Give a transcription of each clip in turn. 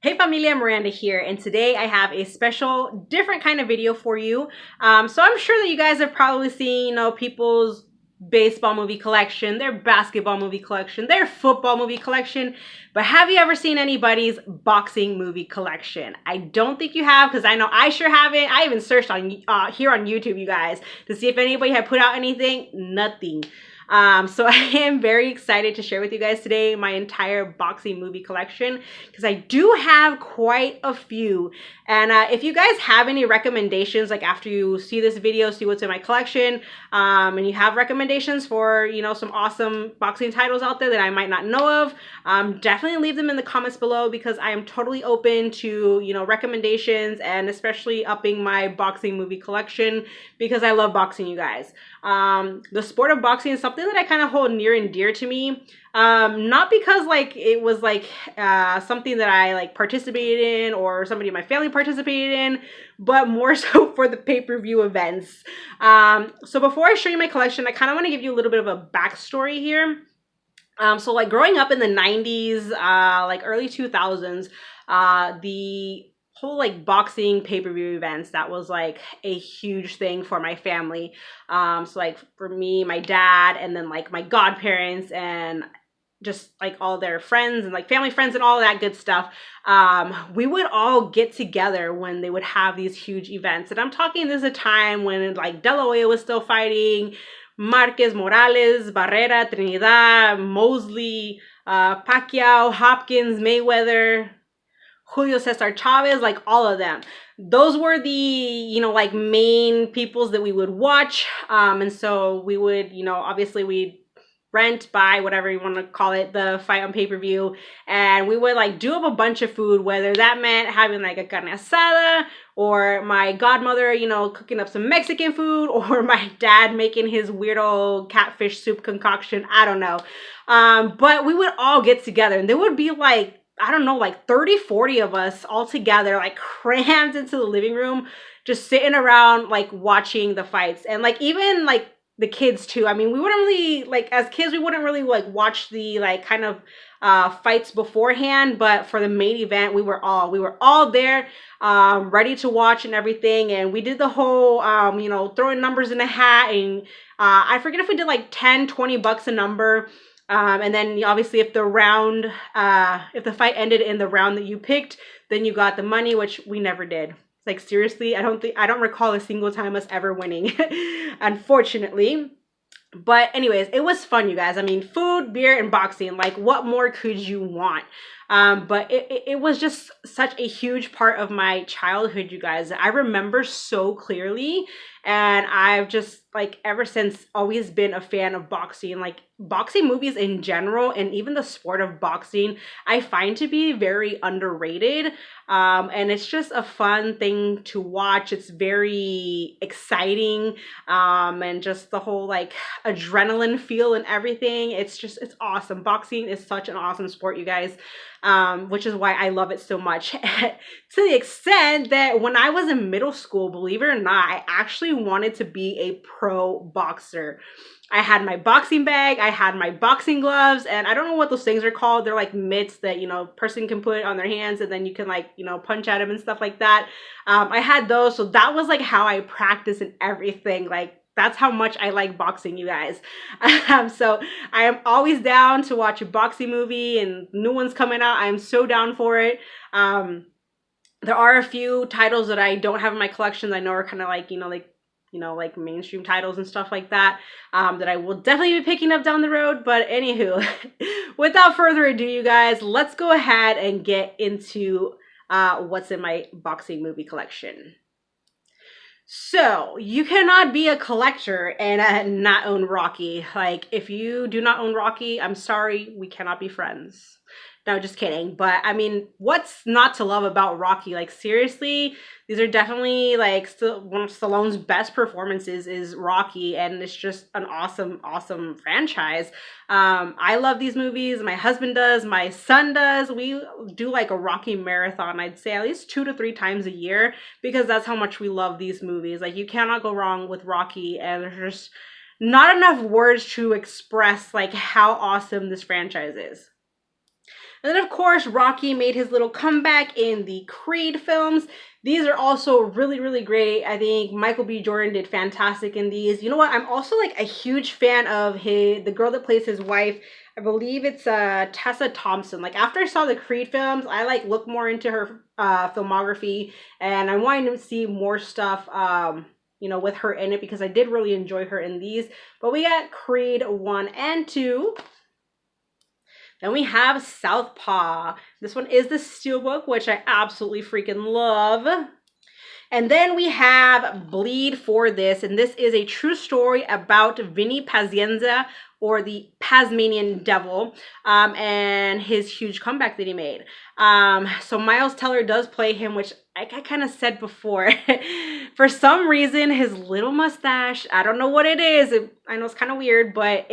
Hey familia, Miranda here, and today I have a special, different kind of video for you. So I'm sure that you guys have probably seen, people's baseball movie collection, their basketball movie collection, their football movie collection, but have you ever seen anybody's boxing movie collection? I don't think you have, because I know I sure haven't. I even searched on here on YouTube, you guys, to see if anybody had put out anything. Nothing. So I am very excited to share with you guys today my entire boxing movie collection, because I do have quite a few. And if you guys have any recommendations, like after you see this video, see what's in my collection, and you have recommendations for, some awesome boxing titles out there that I might not know of, definitely leave them in the comments below, because I am totally open to, recommendations, and especially upping my boxing movie collection, because I love boxing, you guys. The sport of boxing is something that I kind of hold near and dear to me. Not because it was something that I participated in, or somebody in my family participated in, but more so for the pay-per-view events. So before I show you my collection, I kind of want to give you a little bit of a backstory here. So growing up in the 90s, early 2000s, the whole boxing pay-per-view events, that was a huge thing for my family. So for me, my dad, and then my godparents, and just all their friends and family friends and all that good stuff, we would all get together when they would have these huge events. And I'm talking, there's a time when De La Hoya was still fighting, Marquez, Morales, Barrera, Trinidad, Mosley, Pacquiao, Hopkins, Mayweather, Julio Cesar Chavez, all of them. Those were the, main peoples that we would watch. And so we would, obviously we'd rent, buy, whatever you want to call it, the fight on pay-per-view. And we would do up a bunch of food, whether that meant having a carne asada, or my godmother, cooking up some Mexican food, or my dad making his weirdo catfish soup concoction. I don't know. But we would all get together, and there would be 30, 40 of us all together, crammed into the living room, just sitting around, watching the fights. And even the kids too. I mean, we wouldn't really, as kids, we wouldn't really watch the fights beforehand, but for the main event, we were all there, ready to watch and everything. And we did the whole, throwing numbers in a hat, and I forget if we did $10, $20 a number. And then obviously if the fight ended in the round that you picked, then you got the money, which we never did. Seriously, I don't recall a single time us ever winning, unfortunately. But anyways, it was fun, you guys. I mean, food, beer, and boxing, what more could you want? But it was just such a huge part of my childhood, you guys. I remember so clearly, and I've just ever since always been a fan of boxing. Boxing movies in general, and even the sport of boxing, I find to be very underrated. And it's just a fun thing to watch. It's very exciting, and just the whole adrenaline feel and everything. It's awesome. Boxing is such an awesome sport, you guys. Which is why I love it so much, to the extent that when I was in middle school, believe it or not, I actually wanted to be a pro boxer. I had my boxing bag, I had my boxing gloves, and I don't know what those things are called. They're mitts that, person can put on their hands, and then you can punch at them and stuff like that. I had those, so that was how I practice and everything. That's how much I like boxing, you guys. So I am always down to watch a boxing movie, and new ones coming out, I'm so down for it. There are a few titles that I don't have in my collection that I know are kind of mainstream titles and stuff like that, that I will definitely be picking up down the road. But anywho, without further ado, you guys, let's go ahead and get into what's in my boxing movie collection. So, you cannot be a collector and not own Rocky. If you do not own Rocky, I'm sorry, we cannot be friends. No, just kidding. But I mean, what's not to love about Rocky? Seriously, these are definitely still one of Stallone's best performances is Rocky, and it's just an awesome franchise. I love these movies. My husband does. My son does. We do a Rocky marathon, I'd say at least 2 to 3 times a year, because that's how much we love these movies. You cannot go wrong with Rocky, and there's just not enough words to express how awesome this franchise is. And then, of course, Rocky made his little comeback in the Creed films. These are also really, really great. I think Michael B. Jordan did fantastic in these. You know what? I'm also like a huge fan of the girl that plays his wife. I believe it's Tessa Thompson. Like after I saw the Creed films, I like looked more into her filmography, and I wanted to see more stuff you know, with her in it, because I did really enjoy her in these. But we got Creed 1 and 2. Then we have Southpaw. This one is the Steelbook, which I absolutely freaking love. And then we have Bleed for This, and this is a true story about Vinny Pazienza, or the Tasmanian Devil, and his huge comeback that he made. So Miles Teller does play him, which I kind of said before. For some reason, his little mustache, I don't know what it is. I know it's kind of weird, but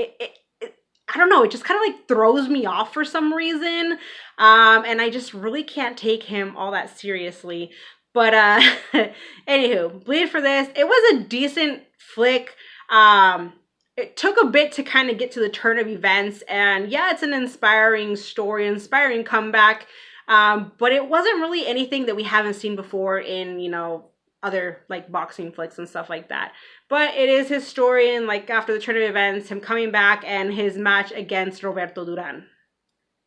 I don't know, it just kind of like throws me off for some reason. And I just really can't take him all that seriously. But anywho, Bleed for This. It was a decent flick. It took a bit to kind of get to the turn of events. And yeah, it's an inspiring story, inspiring comeback. But it wasn't really anything that we haven't seen before in, you know, other like boxing flicks and stuff like that. But it is his story, and like after the turn of events, him coming back and his match against Roberto Duran.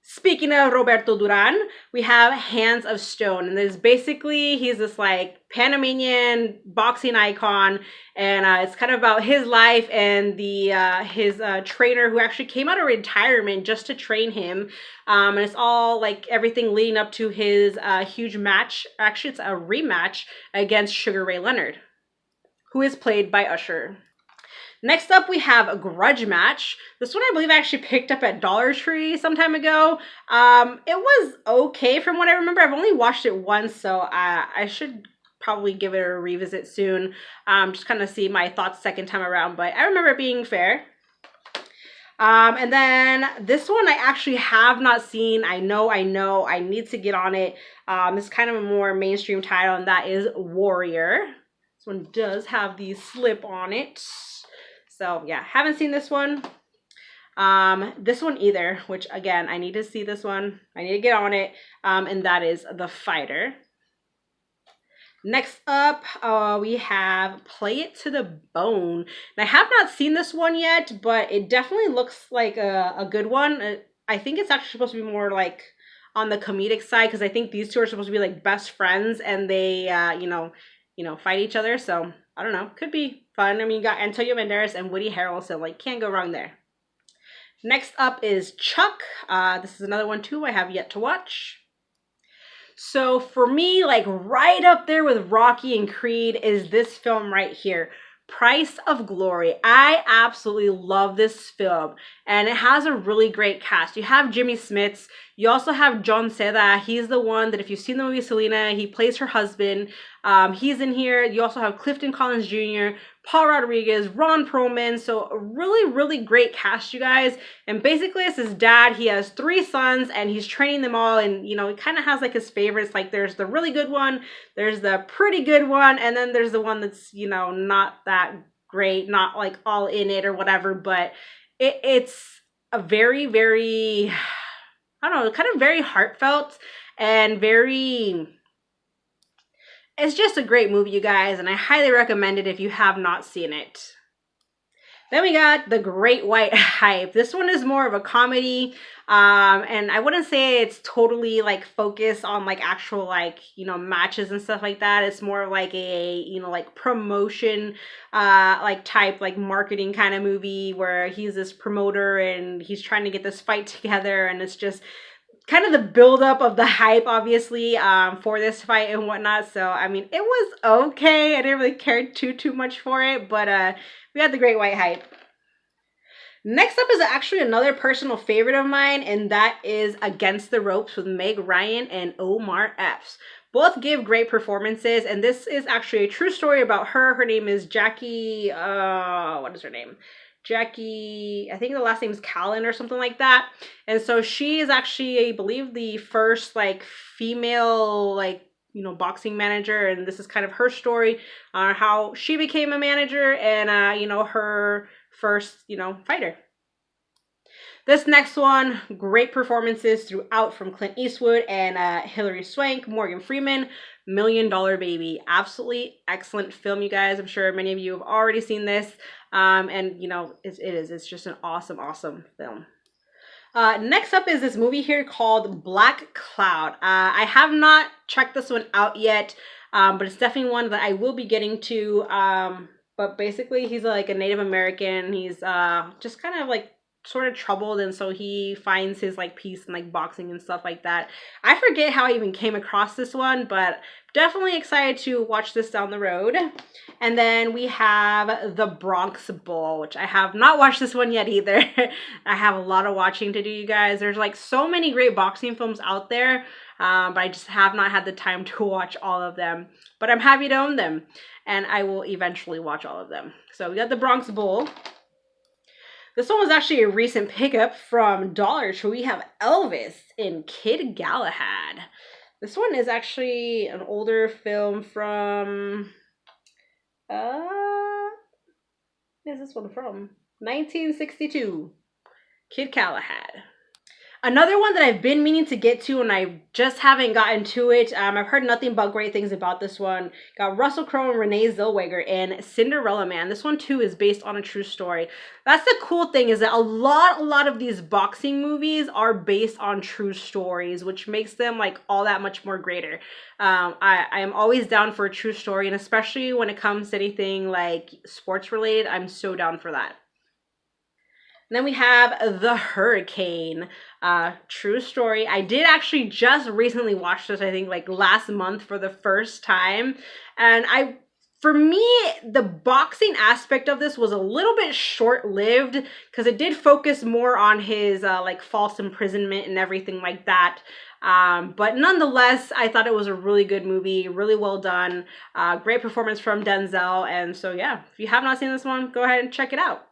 Speaking of Roberto Duran, we have Hands of Stone, and there's basically, he's this like Panamanian boxing icon, and it's kind of about his life and his trainer who actually came out of retirement just to train him, and it's all like everything leading up to his huge match. Actually, it's a rematch against Sugar Ray Leonard, who is played by Usher. Next up, we have a Grudge Match. This one I believe I actually picked up at Dollar Tree some time ago. It was okay from what I remember. I've only watched it once, so I should probably give it a revisit soon. Just kind of see my thoughts second time around, but I remember it being fair. And then this one I actually have not seen. I know, I need to get on it. It's kind of a more mainstream title, and that is Warrior. This one does have the slip on it. So yeah, haven't seen this one. This one either, which again, I need to see this one. I need to get on it. And that is The Fighter. Next up, we have Play It to the Bone. And I have not seen this one yet, but it definitely looks like a good one. I think it's actually supposed to be more like on the comedic side, because I think these two are supposed to be like best friends, and they, you know, fight each other. So I don't know, could be fun. I mean, you got Antonio Banderas and Woody Harrelson, like can't go wrong there. Next up is Chuck. This is another one too I have yet to watch. So for me, like right up there with Rocky and Creed is this film right here, Price of Glory. I absolutely love this film, and it has a really great cast. You have Jimmy Smits. You also have John Seda. He's the one that, if you've seen the movie Selena, he plays her husband. He's in here. You also have Clifton Collins Jr., Paul Rodriguez, Ron Perlman. So a really, really great cast, you guys. And basically, it's his dad. He has 3 sons, and he's training them all. And, you know, he kind of has like his favorites. Like there's the really good one, there's the pretty good one, and then there's the one that's, you know, not that great, not like all in it or whatever. But it's a very, very, I don't know, kind of very heartfelt and very, it's just a great movie, you guys, and I highly recommend it if you have not seen it. Then we got The Great White Hype. This one is more of a comedy, and I wouldn't say it's totally like focused on like actual like, you know, matches and stuff like that. It's more like a, you know, like promotion like type like marketing kind of movie, where he's this promoter and he's trying to get this fight together, and it's just kind of the buildup of the hype, obviously, for this fight and whatnot. So, I mean, it was okay. I didn't really care too much for it, but we had The Great White Hype. Next up is actually another personal favorite of mine, and that is Against the Ropes with Meg Ryan and Omar Epps. Both give great performances, and this is actually a true story about her. Her name is Jackie, what is her name? Jackie, I think the last name is Callan or something like that. And so she is actually, I believe, the first like female like, you know, boxing manager, and this is kind of her story on how she became a manager and you know, her first, you know, fighter. This next one, great performances throughout from Clint Eastwood and Hilary Swank, Morgan Freeman, $1 Million Baby. Absolutely excellent film, you guys. I'm sure many of you have already seen this. And, you know, it's just an awesome, awesome film. Next up is this movie here called Black Cloud. I have not checked this one out yet, but it's definitely one that I will be getting to. But basically, he's like a Native American. He's just kind of like sort of troubled, and so he finds his like peace in like boxing and stuff like that. I forget how I even came across this one, but definitely excited to watch this down the road. And then we have The Bronx Bull, which I have not watched this one yet either. I have a lot of watching to do, you guys. There's like so many great boxing films out there, but I just have not had the time to watch all of them. But I'm happy to own them, and I will eventually watch all of them. So we got The Bronx Bull. This one was actually a recent pickup from Dollar Tree. We have Elvis in Kid Galahad. This one is actually an older film from, where's this one from? 1962. Kid Galahad. Another one that I've been meaning to get to and I just haven't gotten to it. I've heard nothing but great things about this one. Got Russell Crowe and Renee Zellweger in Cinderella Man. This one too is based on a true story. That's the cool thing, is that a lot of these boxing movies are based on true stories, which makes them like all that much more greater. I am always down for a true story, and especially when it comes to anything like sports related, I'm so down for that. And then we have The Hurricane, true story. I did actually just recently watch this, I think like last month for the first time. And for me, the boxing aspect of this was a little bit short-lived because it did focus more on his like false imprisonment and everything like that. But nonetheless, I thought it was a really good movie, really well done. Great performance from Denzel. And so yeah, if you have not seen this one, go ahead and check it out.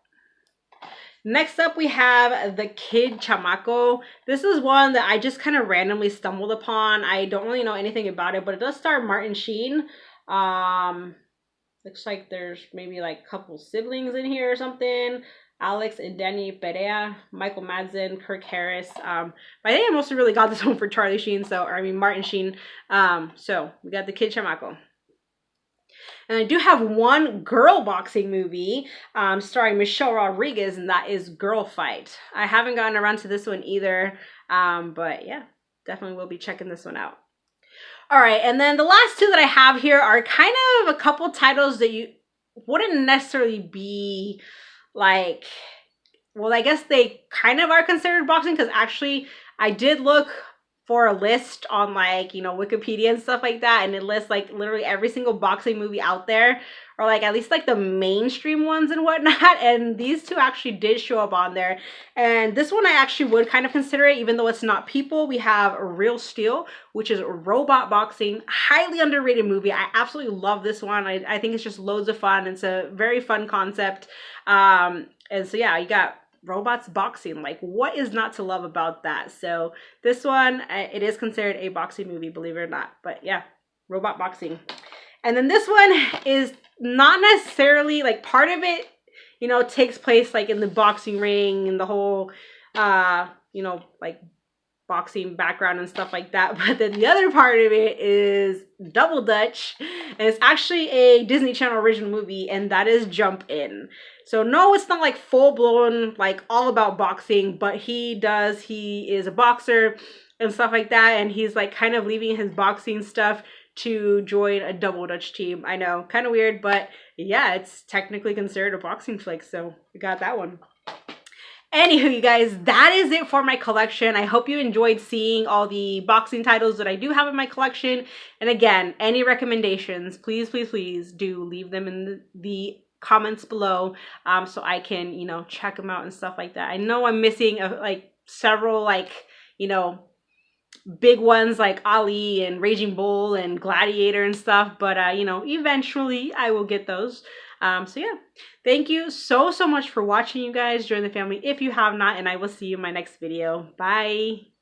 Next up, we have the Kidchamaco. This is one that I just kind of randomly stumbled upon. I don't really know anything about it, but it does star Martin Sheen. Looks like there's maybe like a couple siblings in here or something. Alex and Danny Perea, Michael Madsen, Kirk Harris. But I think I mostly really got this one for Charlie Sheen, Martin Sheen. So we got the Kidchamaco. And I do have one girl boxing movie starring Michelle Rodriguez, and that is Girl Fight. I haven't gotten around to this one either, but yeah, definitely will be checking this one out. All right, and then the last two that I have here are kind of a couple titles that you wouldn't necessarily be like, well, I guess they kind of are considered boxing, because actually I did look for a list on like, you know, Wikipedia and stuff like that, and it lists like literally every single boxing movie out there, or like at least like the mainstream ones and whatnot, and these two actually did show up on there. And this one I actually would kind of consider it, even though it's not people. We have Real Steel, which is robot boxing, highly underrated movie. I absolutely love this one. I think it's just loads of fun. It's a very fun concept. And so yeah, you got robots boxing. Like, what is not to love about that? So this one, it is considered a boxing movie, believe it or not. But yeah, robot boxing. And then this one is not necessarily like, part of it, you know, takes place like in the boxing ring and the whole you know, like boxing background and stuff like that. But then the other part of it is Double Dutch, and it's actually a Disney Channel original movie, and that is Jump In. So no, it's not like full-blown like all about boxing, but he is a boxer and stuff like that, and he's like kind of leaving his boxing stuff to join a Double Dutch team. I know, kind of weird, but yeah, it's technically considered a boxing flick, so we got that one. Anywho, you guys, that is it for my collection. I hope you enjoyed seeing all the boxing titles that I do have in my collection. And again, any recommendations, please do leave them in the comments below, so I can, you know, check them out and stuff like that. I know I'm missing like several, like, you know, big ones like Ali and Raging Bull and Gladiator and stuff, but you know, eventually I will get those. So yeah, thank you so much for watching, you guys. Join the family if you have not, and I will see you in my next video. Bye.